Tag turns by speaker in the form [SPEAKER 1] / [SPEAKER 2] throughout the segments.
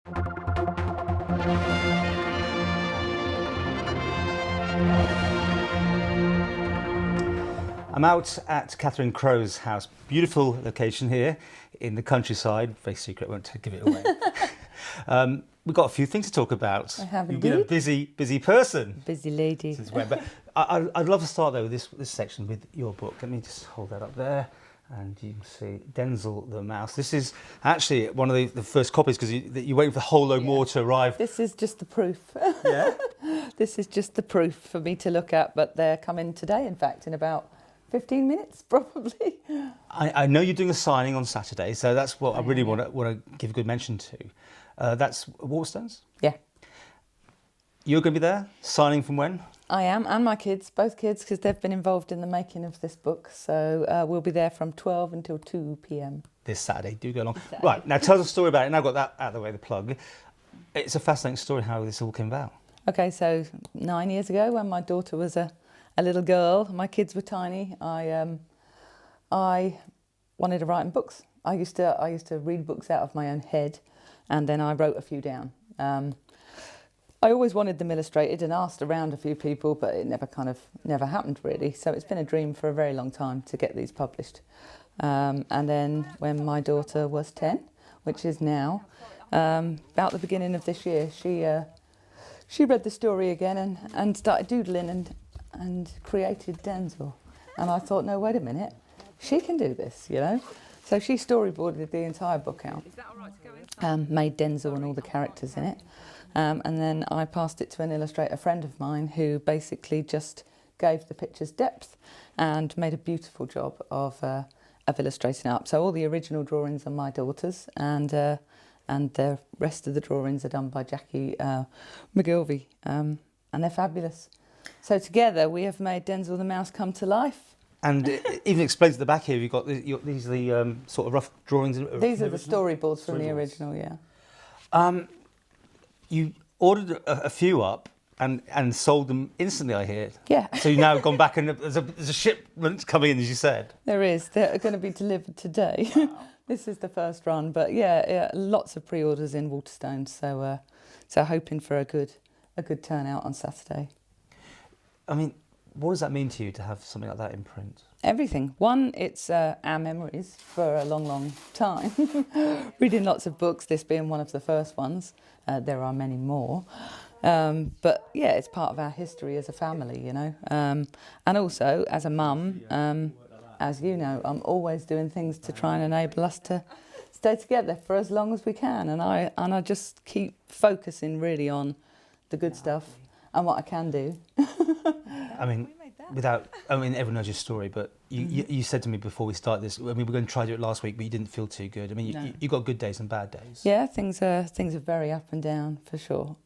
[SPEAKER 1] I'm out at Katherine Crowe's house. Beautiful location here in the countryside. Very secret, won't give it away. We've got a few things to talk about.
[SPEAKER 2] I have
[SPEAKER 1] You've been a busy person.
[SPEAKER 2] Busy lady.
[SPEAKER 1] Since when? But I'd love to start though with this section with your book. Let me just hold that up there, and you can see Denzel the Mouse. This is actually one of the first copies because you're waiting for a whole load more to arrive.
[SPEAKER 2] This is just the proof.
[SPEAKER 1] Yeah.
[SPEAKER 2] This is just the proof for me to look at, but they're coming today. In fact, in about 15 minutes, probably.
[SPEAKER 1] I know you're doing a signing on Saturday, so that's what I really want to give a good mention to. That's Waterstones?
[SPEAKER 2] Yeah.
[SPEAKER 1] You're going to be there, signing from when?
[SPEAKER 2] I am, and my kids, both kids, because they've been involved in the making of this book. So we'll be there from 12 until 2 p.m.
[SPEAKER 1] This Saturday, do go along. Right, now tell us a story about it. Now I've got that out of the way, the plug. It's a fascinating story how this all came about. Okay,
[SPEAKER 2] so 9 years ago when my daughter was a little girl, my kids were tiny, I wanted to write in books. I used to read books out of my own head, and then I wrote a few down. I always wanted them illustrated and asked around a few people, but it never happened really. So it's been a dream for a very long time to get these published. And then when my daughter was 10, which is now, about the beginning of this year, she read the story again and started doodling and created Denzel. And I thought, no, wait a minute, she can do this, you know? So she storyboarded the entire book out, made Denzel and all the characters in it. And then I passed it to an illustrator friend of mine who basically just gave the pictures depth and made a beautiful job of illustrating up. So all the original drawings are my daughter's, and the rest of the drawings are done by Jackie McGilvey, and they're fabulous. So together we have made Denzel the Mouse come to life.
[SPEAKER 1] And it even explains at the back here, you've got these are the sort of rough drawings.
[SPEAKER 2] These are the storyboards from the original, yeah.
[SPEAKER 1] You ordered a few up and sold them instantly, I hear.
[SPEAKER 2] Yeah.
[SPEAKER 1] So you've now gone back and there's a shipment coming in, as you said.
[SPEAKER 2] There is. They're going to be delivered today. Wow. This is the first run, but yeah, lots of pre-orders in Waterstones, so hoping for a good turnout on Saturday.
[SPEAKER 1] I mean, what does that mean to you to have something like that in print?
[SPEAKER 2] Everything. One, it's our memories for a long, long time. Reading lots of books, this being one of the first ones. There are many more. But yeah, it's part of our history as a family, you know. And also, as a mum, as you know, I'm always doing things to try and enable us to stay together for as long as we can. And I just keep focusing really on the good stuff and what I can do.
[SPEAKER 1] I mean, everyone knows your story, but you said to me before we start this, I mean, we were going to try to do it last week, but you didn't feel too good. I mean, you got good days and bad days.
[SPEAKER 2] Yeah, things are very up and down, for sure.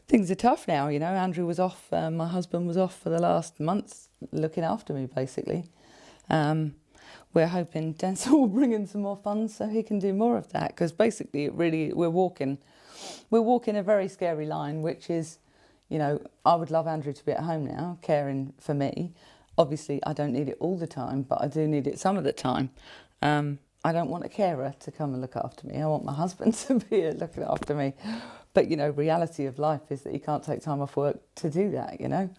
[SPEAKER 2] Things are tough now, you know. Andrew was off, my husband was off for the last month, looking after me, basically. We're hoping Denzel will bring in some more funds so he can do more of that, because basically we're walking a very scary line, which is, you know, I would love Andrew to be at home now, caring for me. Obviously, I don't need it all the time, but I do need it some of the time. I don't want a carer to come and look after me. I want my husband to be here looking after me. But, you know, reality of life is that you can't take time off work to do that, you know.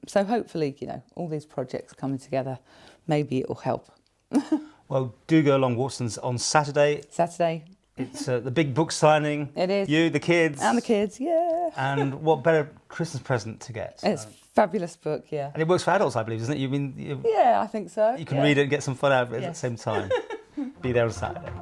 [SPEAKER 2] So hopefully, you know, all these projects coming together, maybe it will help.
[SPEAKER 1] Well, do go along Waterstones on Saturday.
[SPEAKER 2] Saturday.
[SPEAKER 1] It's the big book signing.
[SPEAKER 2] It is.
[SPEAKER 1] You, the kids.
[SPEAKER 2] And the kids, yeah.
[SPEAKER 1] And what better Christmas present to get?
[SPEAKER 2] It's a fabulous book, yeah.
[SPEAKER 1] And it works for adults, I believe, doesn't it?
[SPEAKER 2] Yeah, I think so.
[SPEAKER 1] You can read it and get some fun out of it at the same time. Be there on Saturday.